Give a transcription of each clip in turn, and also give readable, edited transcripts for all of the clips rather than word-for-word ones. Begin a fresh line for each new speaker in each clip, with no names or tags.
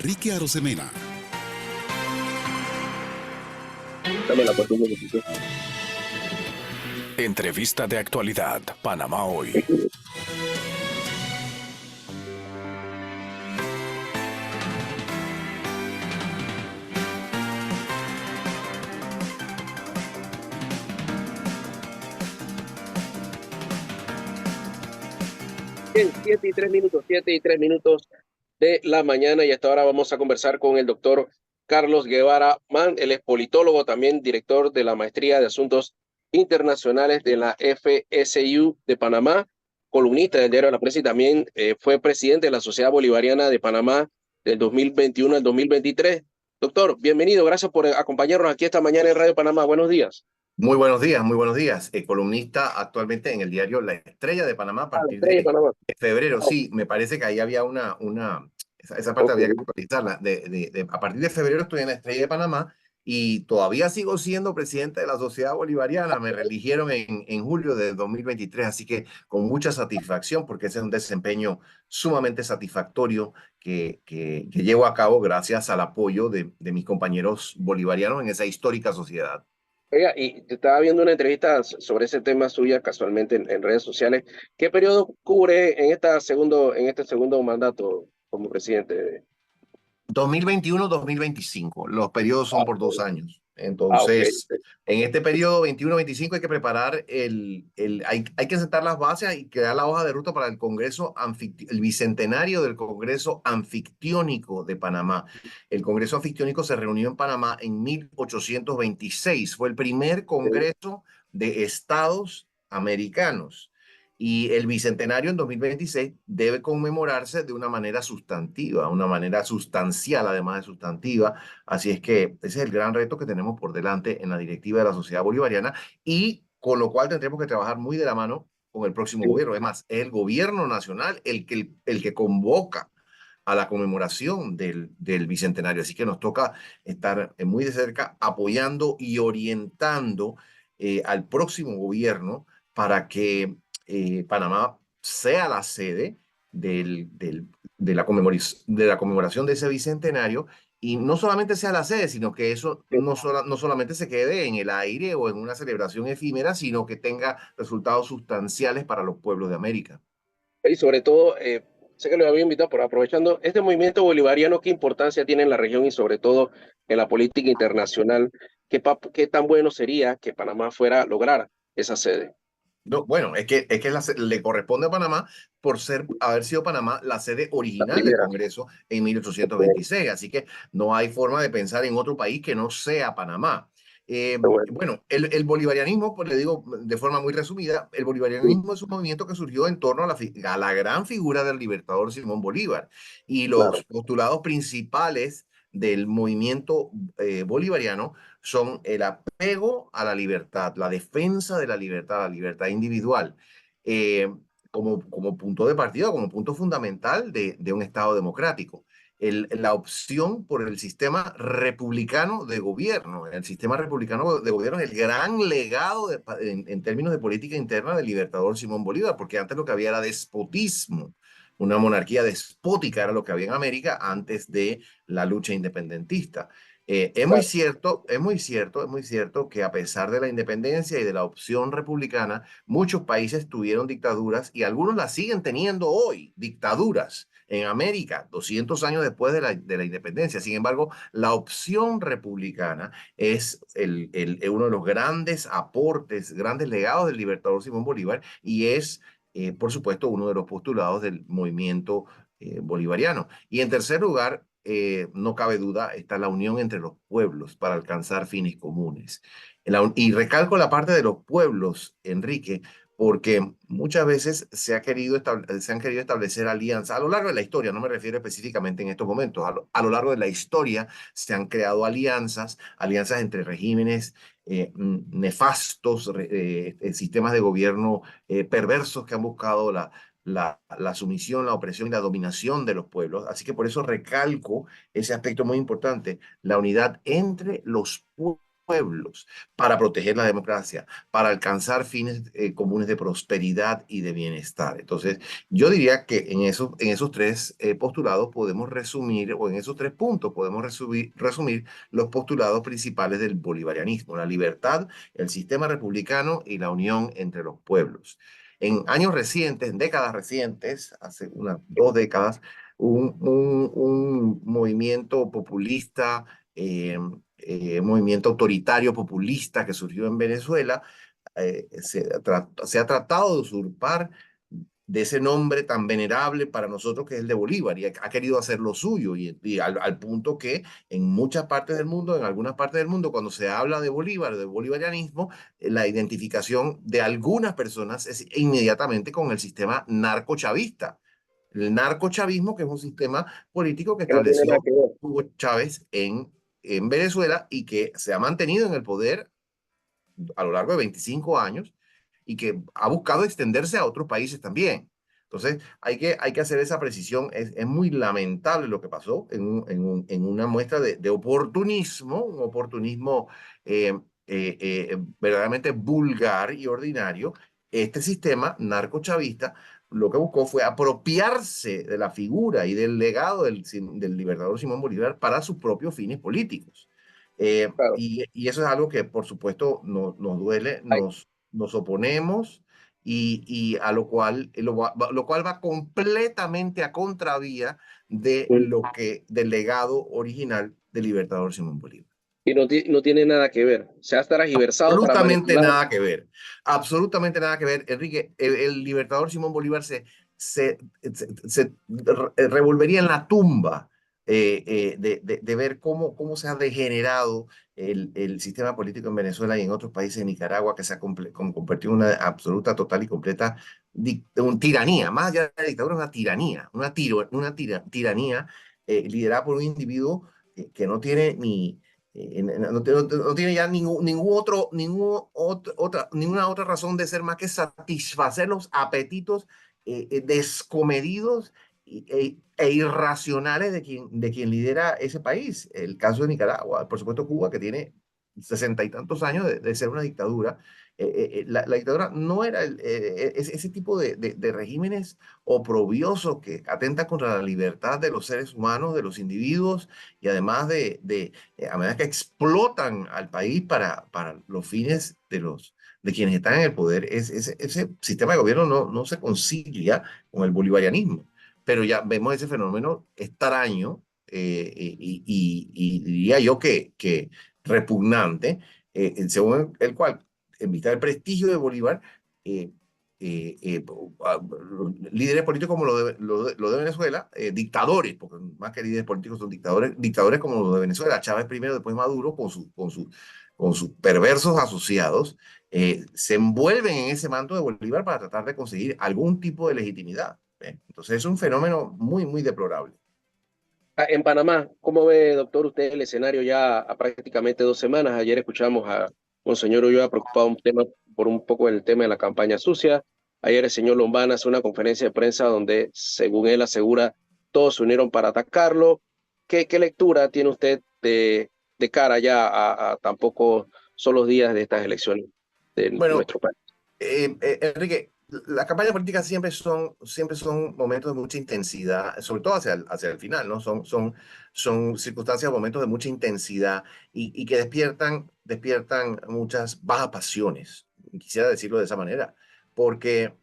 Ricky Arosemena.
Dame la puerta un momentito.
Entrevista de actualidad, Panamá Hoy.
Bien, 7:03 de la mañana y hasta ahora vamos a conversar con el doctor Carlos Guevara Mann. Él es politólogo, también director de la Maestría de Asuntos Internacionales de la FSU de Panamá, columnista del Diario de la Prensa y también fue presidente de la Sociedad Bolivariana de Panamá del 2021 al 2023. Doctor, bienvenido, gracias por acompañarnos aquí esta mañana en Radio Panamá. Buenos días.
Muy buenos días, muy buenos días. Columnista actualmente en el diario La Estrella de Panamá a
La
partir
Estrella de
de
Panamá.
febrero.
Wow.
Sí, me parece que ahí había esa parte
Ok.
había que actualizarla. A partir de febrero estoy en La Estrella de Panamá y todavía sigo siendo presidente de la Sociedad Bolivariana. Me reeligieron en julio de 2023, así que con mucha satisfacción porque ese es un desempeño sumamente satisfactorio que llevo a cabo gracias al apoyo de mis compañeros bolivarianos en esa histórica sociedad.
Oiga, y te estaba viendo una entrevista sobre ese tema suya casualmente en redes sociales. ¿Qué periodo cubre en este segundo mandato como presidente?
2021-2025, los periodos son por 2 años.
Ok.
Entonces, en este periodo 21-25 hay que preparar hay que sentar las bases y crear la hoja de ruta para el el bicentenario del Congreso Anfictiónico de Panamá. El Congreso Anfictiónico se reunió en Panamá en 1826. Fue el primer congreso de estados americanos. Y el bicentenario en 2026 debe conmemorarse de una manera sustantiva, una manera sustancial, además de sustantiva. Así es que ese es el gran reto que tenemos por delante en la directiva de la Sociedad Bolivariana y con lo cual tendremos que trabajar muy de la mano con el próximo gobierno. Es más, es el gobierno nacional el que convoca a la conmemoración del bicentenario. Así que nos toca estar muy de cerca apoyando y orientando al próximo gobierno para que Panamá sea la sede de la conmemoración de ese bicentenario y no solamente sea la sede, sino que eso no solamente se quede en el aire o en una celebración efímera, sino que tenga resultados sustanciales para los pueblos de América.
Y sobre todo, sé que lo había invitado, pero aprovechando este movimiento bolivariano, ¿qué importancia tiene en la región y sobre todo en la política internacional? ¿Qué tan bueno sería que Panamá fuera a lograr esa sede?
No, bueno, le corresponde a Panamá por haber sido Panamá la sede
La
original del
primera.
Congreso en 1826. Así que no hay forma de pensar en otro país que no sea Panamá.
Bueno.
Bueno, el bolivarianismo, pues le digo de forma muy resumida, el bolivarianismo es un movimiento que surgió en torno a la gran figura del libertador Simón Bolívar. Y
Claro.
los postulados principales del movimiento bolivariano son el apego a la libertad, la defensa de la libertad individual, eh, como punto de partida, como punto fundamental de un Estado democrático. La opción por el sistema republicano de gobierno. El sistema republicano de gobierno es el gran legado en términos de política interna del libertador Simón Bolívar, porque antes lo que había era despotismo. Una monarquía despótica era lo que había en América antes de la lucha independentista. Es muy cierto que a pesar de la independencia y de la opción republicana, muchos países tuvieron dictaduras y algunos las siguen teniendo hoy, dictaduras en América, 200 años después de la independencia. Sin embargo, la opción republicana es uno de los grandes aportes, grandes legados del libertador Simón Bolívar y es, por supuesto, uno de los postulados del movimiento bolivariano. Y en tercer lugar, no cabe duda, está la unión entre los pueblos para alcanzar fines comunes. Y recalco la parte de los pueblos, Enrique, porque muchas veces se han querido establecer alianzas a lo largo de la historia, no me refiero específicamente en estos momentos, a lo largo de la historia se han creado alianzas entre regímenes nefastos, sistemas de gobierno perversos que han buscado la sumisión, la opresión y la dominación de los pueblos. Así que por eso recalco ese aspecto muy importante, la unidad entre los pueblos pueblos para proteger la democracia, para alcanzar fines comunes de prosperidad y de bienestar. Entonces, yo diría que en esos tres postulados podemos resumir, o en esos tres puntos podemos resumir los postulados principales del bolivarianismo: la libertad, el sistema republicano y la unión entre los pueblos. En años recientes, en décadas recientes, hace unas 2 décadas, un movimiento populista, movimiento autoritario populista que surgió en Venezuela, se ha tratado de usurpar de ese nombre tan venerable para nosotros que es el de Bolívar, y ha querido hacer lo suyo, y al punto que en muchas partes del mundo, en algunas partes del mundo, cuando se habla de Bolívar, de bolivarianismo, la identificación de algunas personas es inmediatamente con el sistema narcochavista. El narcochavismo, que es un sistema político que
Que no tiene nada
estableció
que ver.
Hugo Chávez en Venezuela y que se ha mantenido en el poder a lo largo de 25 años y que ha buscado extenderse a otros países también. Entonces, hay que hacer esa precisión. Es muy lamentable lo que pasó en una muestra de oportunismo, un oportunismo verdaderamente vulgar y ordinario. Este sistema narcochavista lo que buscó fue apropiarse de la figura y del legado del libertador Simón Bolívar para sus propios fines políticos.
Claro.
Y eso es algo que, por supuesto, nos duele,
Ay,
nos oponemos, y a lo cual va completamente a contravía del legado original del libertador Simón Bolívar.
y no tiene nada que ver. Se ha tergiversado para
Absolutamente
manipular.
nada que ver. Absolutamente nada que ver, Enrique. El libertador Simón Bolívar se revolvería en la tumba de ver cómo se ha degenerado el sistema político en Venezuela y en otros países de Nicaragua, que se ha convertido en una absoluta, total y completa tiranía. Más allá de la dictadura, tiranía liderada por un individuo que no tiene no tiene ya ninguna otra razón de ser más que satisfacer los apetitos descomedidos e irracionales de quien lidera ese país. El caso de Nicaragua, por supuesto Cuba, que tiene 60 y tantos años de ser una dictadura. La dictadura no era ese tipo de regímenes oprobiosos que atentan contra la libertad de los seres humanos, de los individuos, y además a medida que explotan al país para los fines de quienes están en el poder. Ese sistema de gobierno no se concilia con el bolivarianismo, pero ya vemos ese fenómeno extraño, y diría yo que repugnante, según el cual, en vista del prestigio de Bolívar, eh, líderes políticos como lo de Venezuela, dictadores, porque más que líderes políticos son dictadores como los de Venezuela, Chávez primero, después Maduro, con sus perversos asociados, se envuelven en ese manto de Bolívar para tratar de conseguir algún tipo de legitimidad. Entonces es un fenómeno muy, muy deplorable.
En Panamá, ¿cómo ve, doctor, usted el escenario ya a prácticamente 2 semanas? Ayer escuchamos a Monseñor Ulloa preocupado por un poco el tema de la campaña sucia. Ayer el señor Lombana hace una conferencia de prensa donde, según él asegura, todos se unieron para atacarlo. ¿Qué lectura tiene usted de cara ya a tampoco solo días de estas elecciones de
Bueno,
nuestro país?
Enrique, las campañas políticas siempre son momentos de mucha intensidad, sobre todo hacia el final, ¿no? Son circunstancias, momentos de mucha intensidad, y que despiertan muchas bajas pasiones. Quisiera decirlo de esa manera, porque,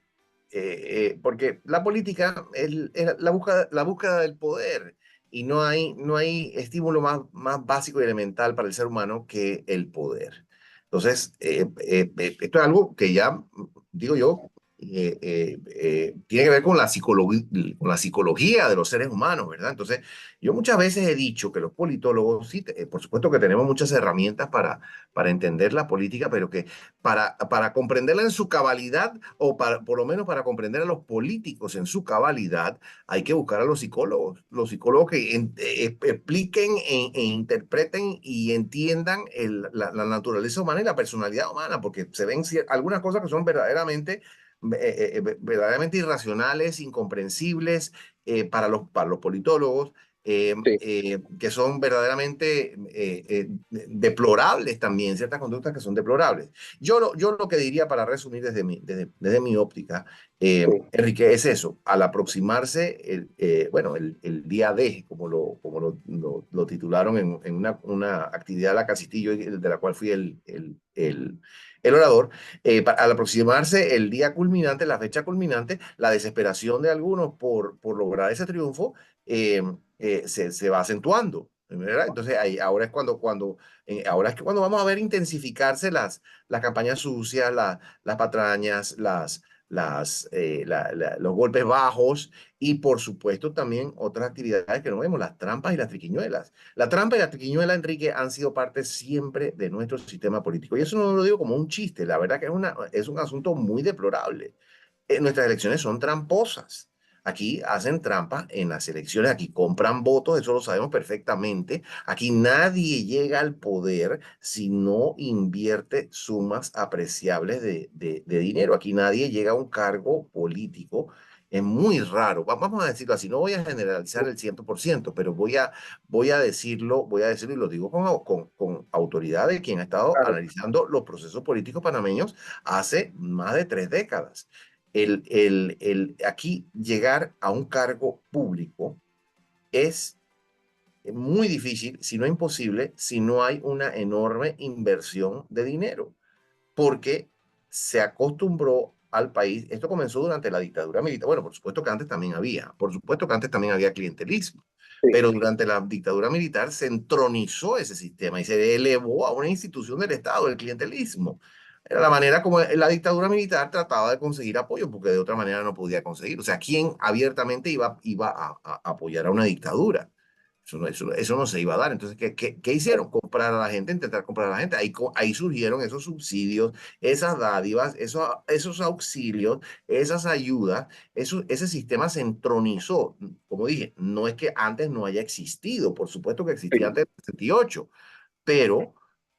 porque la política es la búsqueda del poder, y no hay estímulo más básico y elemental para el ser humano que el poder. Entonces, esto es algo que ya, digo yo, tiene que ver con con la psicología de los seres humanos, ¿verdad? Entonces, yo muchas veces he dicho que los politólogos, sí, por supuesto que tenemos muchas herramientas para entender la política, pero que para comprenderla en su cabalidad, o por lo menos para comprender a los políticos en su cabalidad, hay que buscar a los psicólogos que expliquen interpreten y entiendan la naturaleza humana y la personalidad humana, porque se ven algunas cosas que son verdaderamente irracionales, incomprensibles para los politólogos,
Sí,
que son verdaderamente deplorables también, ciertas conductas que son deplorables. Yo lo que diría para resumir desde mi óptica,
sí,
Enrique, es eso, al aproximarse bueno, el día D, como lo titularon en una actividad de la Castillo, de la cual fui el orador, al aproximarse el día culminante, la fecha culminante, la desesperación de algunos por lograr ese triunfo, eh, se va acentuando, ¿verdad? Entonces ahora es ahora es que cuando vamos a ver intensificarse las campañas sucias, las patrañas, los golpes bajos y por supuesto también otras actividades que no vemos, las trampas y las triquiñuelas. La trampa y la triquiñuela, Enrique, han sido parte siempre de nuestro sistema político. Y eso no lo digo como un chiste, la verdad que es un asunto muy deplorable. Nuestras elecciones son tramposas. Aquí hacen trampa en las elecciones, aquí compran votos, eso lo sabemos perfectamente. Aquí nadie llega al poder si no invierte sumas apreciables de dinero. Aquí nadie llega a un cargo político. Es muy raro. Vamos a decirlo así. No voy a generalizar el 100%, pero voy a decirlo y lo digo con autoridad de quien ha estado
claro.
analizando los procesos políticos panameños hace más de 3 décadas. Aquí llegar a un cargo público es muy difícil, si no imposible, si no hay una enorme inversión de dinero, porque se acostumbró al país, esto comenzó durante la dictadura militar, bueno, por supuesto que antes también había clientelismo,
Sí,
pero durante la dictadura militar se entronizó ese sistema y se elevó a una institución del Estado, el clientelismo. Era la manera como la dictadura militar trataba de conseguir apoyo, porque de otra manera no podía conseguir. O sea, ¿quién abiertamente iba a apoyar a una dictadura? Eso no se iba a dar. Entonces, ¿qué hicieron? Comprar a la gente, intentar comprar a la gente. Ahí surgieron esos subsidios, esas dádivas, esos auxilios, esas ayudas. Ese sistema se entronizó. Como dije, no es que antes no haya existido, por supuesto que existía
sí,
antes del 68, pero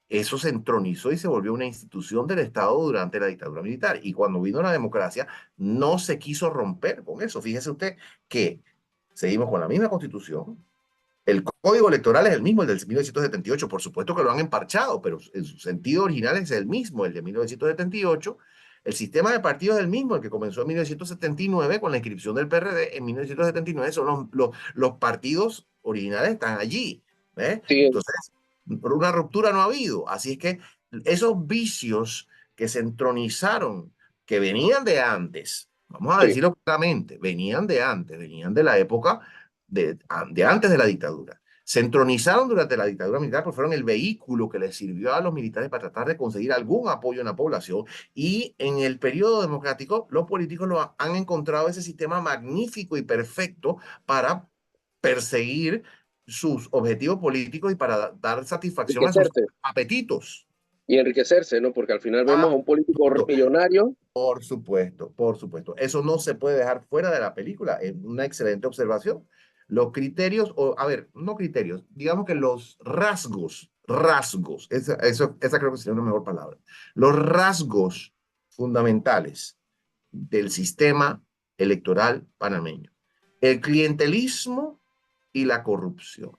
eso se entronizó y se volvió una institución del Estado durante la dictadura militar. Y cuando vino la democracia, no se quiso romper con eso. Fíjese usted que seguimos con la misma constitución, el código electoral es el mismo, el del 1978. Por supuesto que lo han emparchado, pero en su sentido original es el mismo, el de 1978. El sistema de partidos es el mismo, el que comenzó en 1979 con la inscripción del PRD. En 1979 son los partidos originales están allí.
sí,
Entonces, una ruptura no ha habido. Así es que esos vicios que se entronizaron, que venían de antes, vamos a
sí,
decirlo claramente, venían de la época de antes de la dictadura. Se entronizaron durante la dictadura militar porque fueron el vehículo que les sirvió a los militares para tratar de conseguir algún apoyo en la población. Y en el periodo democrático, los políticos han encontrado ese sistema magnífico y perfecto para perseguir sus objetivos políticos y para dar satisfacción a sus
enriquecerse
apetitos.
y enriquecerse, ¿no? Porque al final vemos
Ah,
a un político millonario.
por supuesto, por supuesto. Eso no se puede dejar fuera de la película. Es una excelente observación. Los criterios, o a ver, no criterios, digamos que los rasgos, esa creo que sería una mejor palabra. Los rasgos fundamentales del sistema electoral panameño. El clientelismo y la corrupción.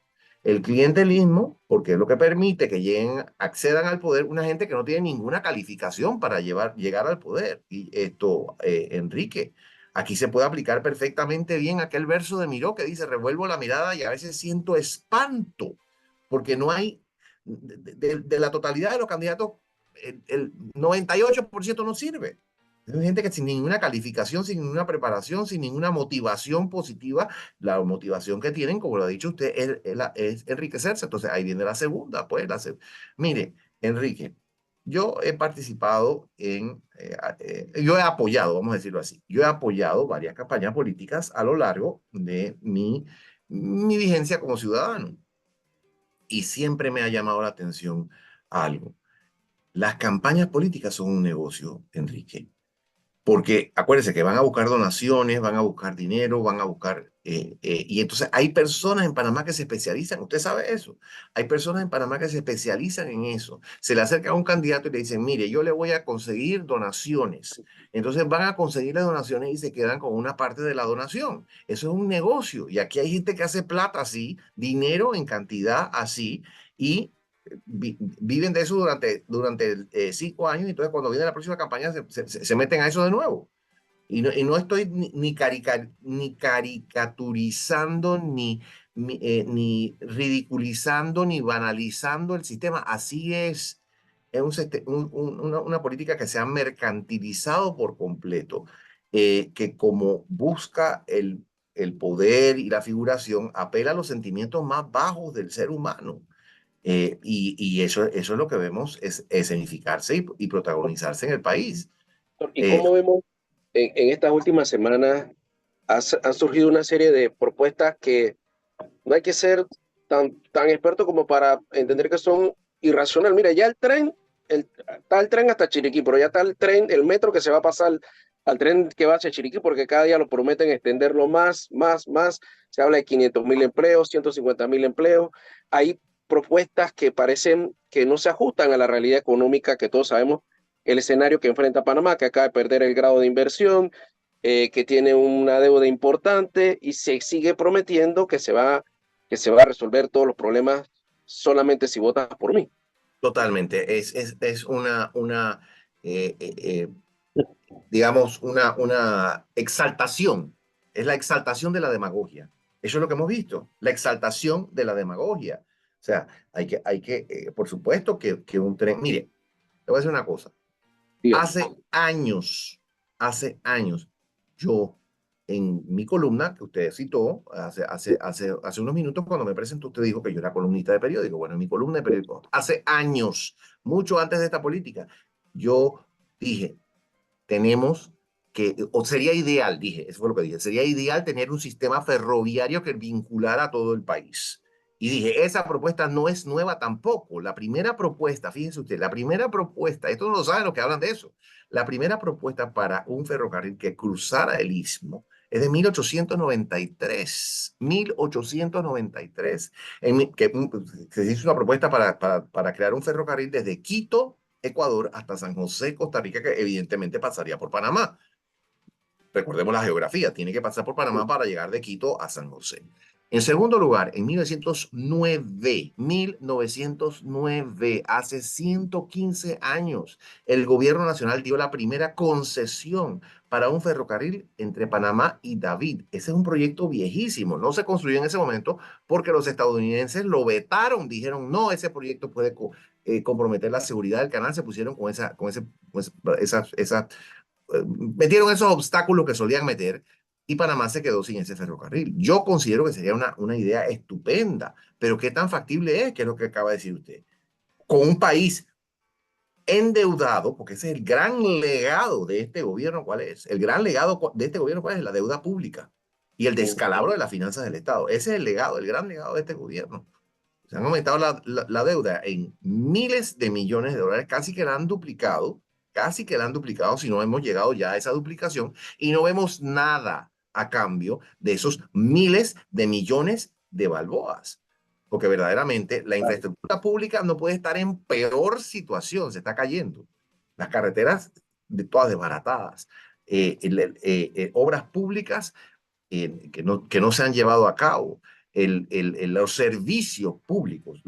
El clientelismo, porque es lo que permite que accedan al poder una gente que no tiene ninguna calificación para llegar al poder. Y esto, Enrique, aquí se puede aplicar perfectamente bien aquel verso de Miró que dice, revuelvo la mirada y a veces siento espanto, porque no hay, de la totalidad de los candidatos, el 98% no sirve. Hay gente que sin ninguna calificación, sin ninguna preparación, sin ninguna motivación positiva, la motivación que tienen, como lo ha dicho usted, es enriquecerse. Entonces ahí viene la segunda, pues. Mire, Enrique, yo he participado yo he apoyado, vamos a decirlo así, yo he apoyado varias campañas políticas a lo largo de mi vigencia como ciudadano y siempre me ha llamado la atención algo. Las campañas políticas son un negocio, Enrique. Porque acuérdense que van a buscar donaciones, van a buscar dinero, van a buscar Y entonces hay personas en Panamá que se especializan, usted sabe eso, hay personas en Panamá que se especializan en eso. Se le acerca a un candidato y le dicen, mire, yo le voy a conseguir donaciones. Entonces van a conseguirle donaciones y se quedan con una parte de la donación. Eso es un negocio. Y aquí hay gente que hace plata así, dinero en cantidad así, y viven de eso durante 5 años. Y entonces cuando viene la próxima campaña se meten a eso de nuevo. Y no estoy ni caricaturizando, ni ridiculizando, ni banalizando el sistema. Así es. Es una política que se ha mercantilizado por completo, que como busca el poder y la figuración, apela a los sentimientos más bajos del ser humano. Y eso es lo que vemos es escenificarse y protagonizarse en el país.
¿Y
Eh,
cómo vemos en estas últimas semanas? Han surgido una serie de propuestas que no hay que ser tan experto como para entender que son irracionales. Mira, ya el tren, está el tren hasta Chiriquí, pero ya está el tren, el metro que se va a pasar al tren que va hacia Chiriquí, porque cada día lo prometen extenderlo más. Se habla de 500.000 empleos, 150.000 empleos. Hay propuestas que parecen que no se ajustan a la realidad económica que todos sabemos, el escenario que enfrenta Panamá, que acaba de perder el grado de inversión, que tiene una deuda importante y se sigue prometiendo que se va a resolver todos los problemas solamente si votas por mí.
Totalmente. Es digamos, una exaltación. Es la exaltación de la demagogia. Eso es lo que hemos visto, la exaltación de la demagogia. O sea, por supuesto que un tren, mire, te voy a decir una cosa.
Dígame.
Hace años, yo en mi columna que usted citó hace unos minutos cuando me presentó, usted dijo que yo era columnista de periódico. Bueno, en mi columna de periódico, hace años, mucho antes de esta política, yo dije, tenemos o sería ideal, dije, eso fue lo que dije, sería ideal tener un sistema ferroviario que vinculara a todo el país. Y dije, esa propuesta no es nueva tampoco. La primera propuesta, fíjense usted, la primera propuesta, esto no lo saben los que hablan de eso, la primera propuesta para un ferrocarril que cruzara el istmo es de 1893. 1893. Se hizo una propuesta para crear un ferrocarril desde Quito, Ecuador, hasta San José, Costa Rica, que evidentemente pasaría por Panamá. Recordemos la geografía, tiene que pasar por Panamá para llegar de Quito a San José. En segundo lugar, en 1909, hace 115 años, el gobierno nacional dio la primera concesión para un ferrocarril entre Panamá y David. Ese es un proyecto viejísimo, no se construyó en ese momento porque los estadounidenses lo vetaron, dijeron, no, ese proyecto puede comprometer la seguridad del canal, se pusieron metieron esos obstáculos que solían meter y Panamá se quedó sin ese ferrocarril. Yo considero que sería una idea estupenda, pero ¿qué tan factible es? ¿Qué es lo que acaba de decir usted? Con un país endeudado, porque ese es el gran legado de este gobierno, ¿cuál es? El gran legado de este gobierno, ¿cuál es? La deuda pública y el descalabro de las finanzas del Estado. Ese es el legado, el gran legado de este gobierno. Se han aumentado la deuda en miles de millones de dólares, casi que la han duplicado, si no hemos llegado ya a esa duplicación, y no vemos nada a cambio de esos miles de millones de balboas. Porque verdaderamente la infraestructura pública no puede estar en peor situación, se está cayendo. Las carreteras todas desbaratadas, obras públicas que no se han llevado a cabo, los servicios públicos,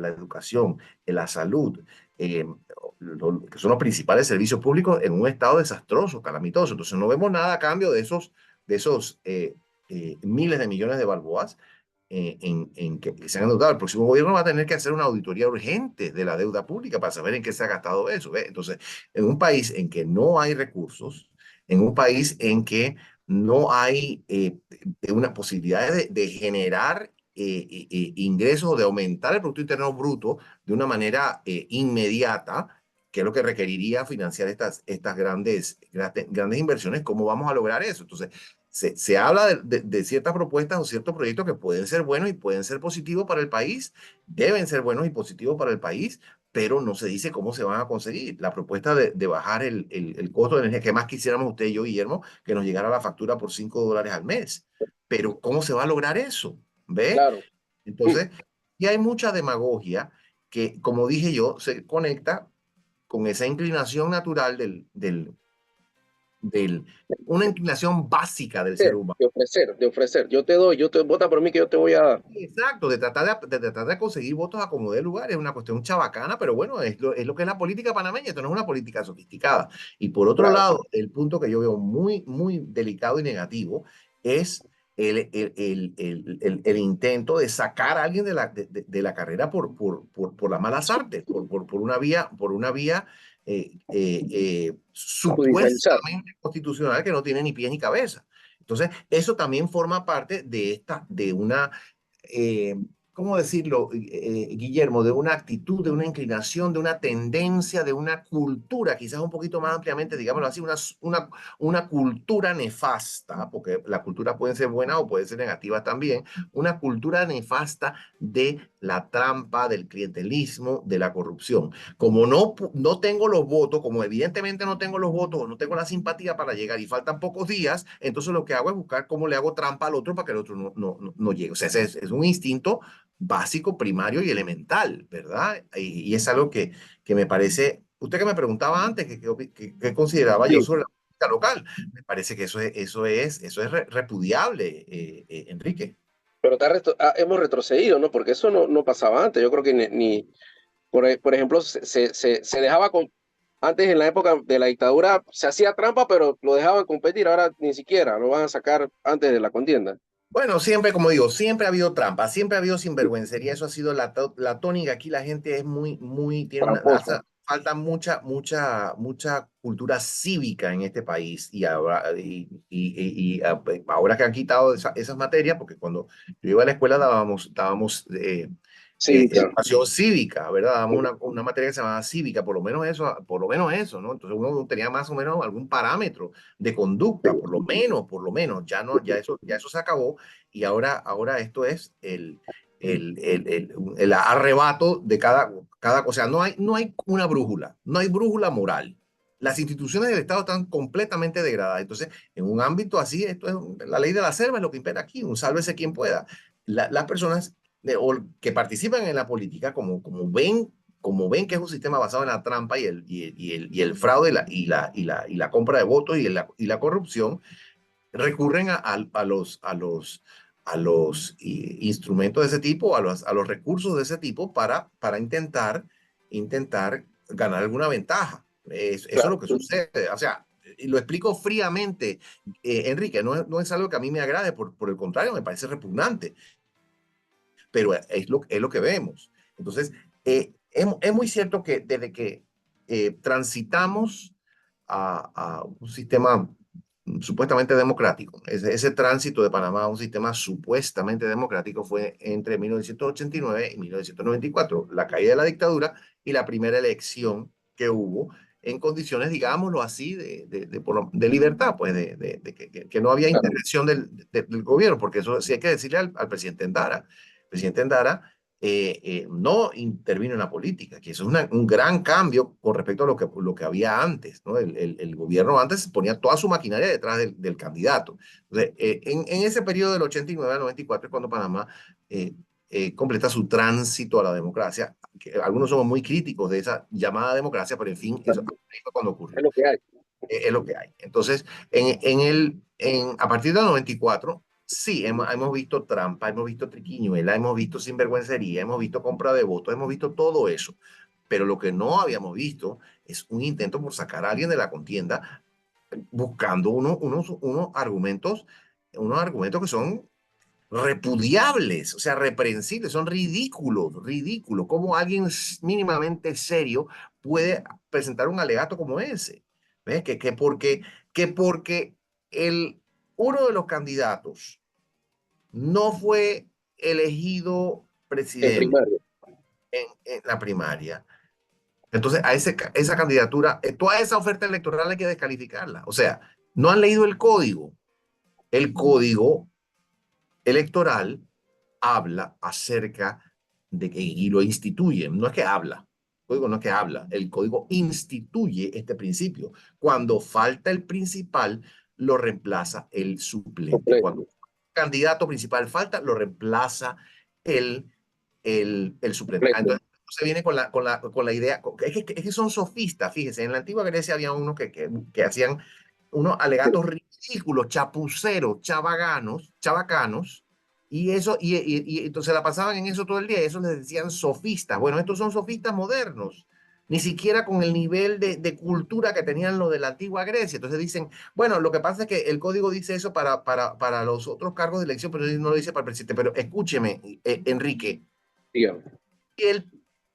la educación, la salud, que son los principales servicios públicos en un estado desastroso, calamitoso. Entonces no vemos nada a cambio de esos miles de millones de balboas que se han endeudado. El próximo gobierno va a tener que hacer una auditoría urgente de la deuda pública para saber en qué se ha gastado eso. ¿Ve? Entonces, en un país en que no hay recursos, en un país en que no hay una posibilidad de generar ingresos, de aumentar el Producto Interno Bruto de una manera inmediata, que es lo que requeriría financiar estas grandes inversiones. ¿Cómo vamos a lograr eso? Entonces, se habla de ciertas propuestas o ciertos proyectos que pueden ser buenos y pueden ser positivos para el país, deben ser buenos y positivos para el país, pero no se dice cómo se van a conseguir. La propuesta de bajar el costo de energía, que más quisiéramos usted y yo, Guillermo, que nos llegara la factura por $5 al mes. Pero ¿cómo se va a lograr eso? ¿Ve?
Claro.
Entonces, y hay mucha demagogia que, como dije yo, se conecta con esa inclinación natural una inclinación básica del ser humano.
De ofrecer, de ofrecer. Yo te doy, vota por mí que yo te voy a dar.
Exacto, de tratar de conseguir votos a como de lugar, es una cuestión chabacana, pero bueno, es lo que es la política panameña, esto no es una política sofisticada. Y por otro
Claro,
lado, el punto que yo veo muy, muy delicado y negativo es el intento de sacar a alguien de la carrera por las malas artes, por una vía
judicializar.
supuestamente constitucional que no tiene ni pies ni cabeza. Entonces, eso también forma parte de una, eh, ¿cómo decirlo, Guillermo? De una actitud, de una inclinación, de una tendencia, de una cultura, quizás un poquito más ampliamente, digámoslo así, una cultura nefasta, porque la cultura puede ser buena o puede ser negativa también, una cultura nefasta de la trampa, del clientelismo, de la corrupción. Como no tengo los votos, como evidentemente no tengo los votos, no tengo la simpatía para llegar y faltan pocos días, entonces lo que hago es buscar cómo le hago trampa al otro para que el otro no llegue. O sea, es un instinto básico, primario y elemental, ¿verdad? Y es algo que me parece, usted que me preguntaba antes, que consideraba yo
Sí,
sobre la política local, me parece que eso es repudiable, Enrique.
pero hemos retrocedido, ¿no? Porque eso no pasaba antes. Yo creo que por ejemplo, se dejaba antes en la época de la dictadura, se hacía trampa, pero lo dejaban competir. Ahora ni siquiera lo van a sacar antes de la contienda.
Bueno, siempre, como digo, siempre ha habido trampa, siempre ha habido sinvergüencería, eso ha sido la tónica. Aquí la gente es tiene
Tramposo.
falta mucha cultura cívica en este país ahora que han quitado esas materias, porque cuando yo iba a la escuela dábamos
Cívica.
educación cívica, ¿verdad? Damos una materia que se llamaba cívica, por lo menos eso, ¿no? Entonces uno tenía más o menos algún parámetro de conducta, por lo menos, ya no, ya eso se acabó y ahora esto es el arrebato de cada cosa. O sea, no hay una brújula, no hay brújula moral. Las instituciones del Estado están completamente degradadas. Entonces, en un ámbito así, esto es la ley de la selva, es lo que impera aquí, un sálvese quien pueda. Las personas que participan en la política, como ven que es un sistema basado en la trampa y el fraude y la compra de votos y la corrupción, recurren a los instrumentos de ese tipo, a los recursos de ese tipo para intentar ganar alguna ventaja. Eso es
Claro.
lo que sucede. O sea, y lo explico fríamente, Enrique, no es algo que a mí me agrade, por el contrario, me parece repugnante, pero es lo que vemos. Entonces, es muy cierto que desde que transitamos a un sistema supuestamente democrático, ese tránsito de Panamá a un sistema supuestamente democrático fue entre 1989 y 1994, la caída de la dictadura y la primera elección que hubo en condiciones, digámoslo así, de libertad, pues que no había
Claro.
intervención del gobierno, porque eso sí hay que decirle al presidente Endara. El presidente Endara no intervino en la política, que eso es un gran cambio con respecto a lo que había antes, ¿no? El gobierno antes ponía toda su maquinaria detrás del candidato. Entonces, en ese periodo del 89 al 94 es cuando Panamá completa su tránsito a la democracia. Que algunos somos muy críticos de esa llamada democracia, pero en fin, eso fue cuando
Es
ocurrió.
lo que hay.
Es lo que hay. Entonces, a partir del 94, sí, hemos visto trampa, hemos visto triquiñuela, hemos visto sinvergüencería, hemos visto compra de votos, hemos visto todo eso. Pero lo que no habíamos visto es un intento por sacar a alguien de la contienda buscando unos argumentos que son repudiables, o sea, reprensibles, son ridículos, ridículos. ¿Cómo alguien mínimamente serio puede presentar un alegato como ese? ¿Ves? Que porque uno de los candidatos no fue elegido
En
presidente
primaria.
en la primaria. Entonces, esa candidatura, toda esa oferta electoral hay que descalificarla. O sea, no han leído el código. El código electoral habla acerca de que, y lo instituyen, no es que habla, código no es que habla, el código instituye este principio. Cuando falta el principal, lo reemplaza el suplente.
Completo.
Cuando el candidato principal falta, lo reemplaza el, el suplente.
Completo.
Entonces se viene con la idea, es que son sofistas, fíjese, en la antigua Grecia había unos que hacían unos alegatos ridículos, chapuceros, chavacanos, y eso, y entonces la pasaban en eso todo el día, y eso les decían sofistas. Bueno, estos son sofistas modernos, ni siquiera con el nivel de cultura que tenían los de la antigua Grecia. Entonces dicen, bueno, lo que pasa es que el código dice eso para los otros cargos de elección, pero no lo dice para el presidente. Pero escúcheme, Enrique,
Dígame.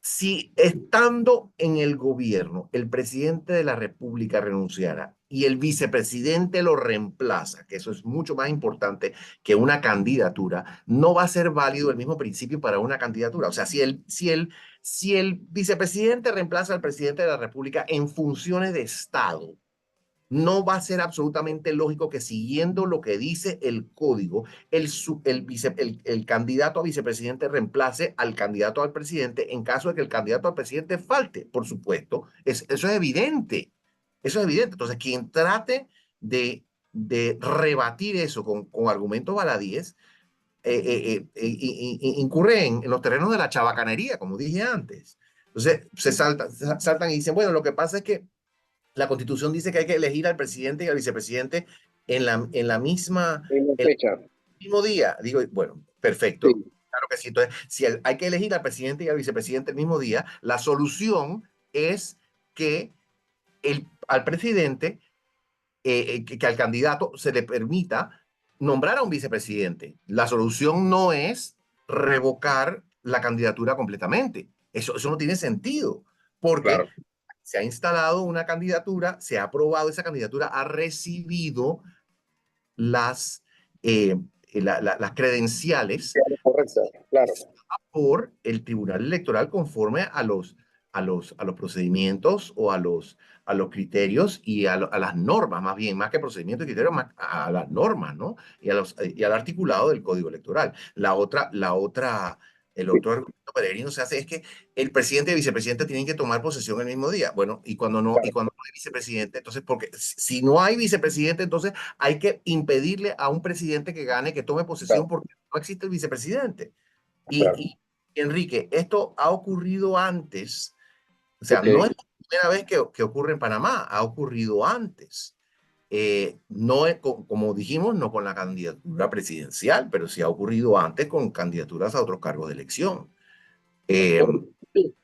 si estando en el gobierno el presidente de la República renunciara y el vicepresidente lo reemplaza, que eso es mucho más importante que una candidatura, no va a ser válido el mismo principio para una candidatura. O sea, si el vicepresidente reemplaza al presidente de la República en funciones de Estado, no va a ser absolutamente lógico que siguiendo lo que dice el código, el candidato a vicepresidente reemplace al candidato al presidente en caso de que el candidato al presidente falte, por supuesto. Eso es evidente. Eso es evidente. Entonces, quien trate de rebatir eso con argumentos baladíes, incurre en los terrenos de la chabacanería, como dije antes. Entonces, saltan y dicen, bueno, lo que pasa es que la Constitución dice que hay que elegir al presidente y al vicepresidente en la misma,
En la
en el
fecha.
mismo día. Digo, bueno,
Sí,
perfecto. Claro que sí. Entonces, si hay que elegir al presidente y al vicepresidente el mismo día, la solución es que al presidente, que al candidato se le permita nombrar a un vicepresidente. La solución no es revocar la candidatura completamente. Eso no tiene sentido, porque
claro.
se ha instalado una candidatura, se ha aprobado esa candidatura, ha recibido las, las credenciales
Correcto, claro.
por el Tribunal Electoral conforme a los procedimientos o a los criterios y a las normas, más bien, más que procedimientos y criterios, más a las normas, ¿no? Y al articulado del Código Electoral. El otro argumento peregrino se hace es que el presidente y el vicepresidente tienen que tomar posesión el mismo día. Bueno, y cuando no hay vicepresidente, entonces, porque si no hay vicepresidente, entonces hay que impedirle a un presidente que gane que tome posesión
Claro,
porque no existe el vicepresidente.
claro.
Y Enrique, esto ha ocurrido antes, o sea,
Ok.
no es la primera vez que ocurre en Panamá, ha ocurrido antes. No es, como dijimos, no con la candidatura presidencial, pero sí ha ocurrido antes con candidaturas a otros cargos de elección. Eh,
Doctor, sí,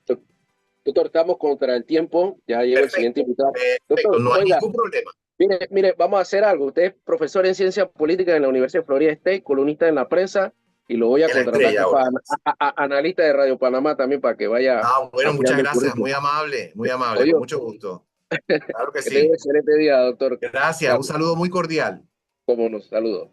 doctor, estamos contra el tiempo. Ya llegó el siguiente
perfecto,
invitado.
perfecto,
Doctor,
no hay
oiga,
ningún problema.
mire, vamos a hacer algo. Usted es profesor en ciencia política en la Universidad de Florida State, columnista en la prensa, y lo voy a
Es la
contratar
estrella
aquí
ahora.
para analista de Radio Panamá también para que vaya
Ah, bueno, muchas
ampliando el
gracias,
currículum.
muy amable,
Oye,
con mucho gusto. Claro que
que tenga un
sí.
excelente día, doctor
Gracias, un
Carlos.
saludo muy cordial.
Cómo nos saludo.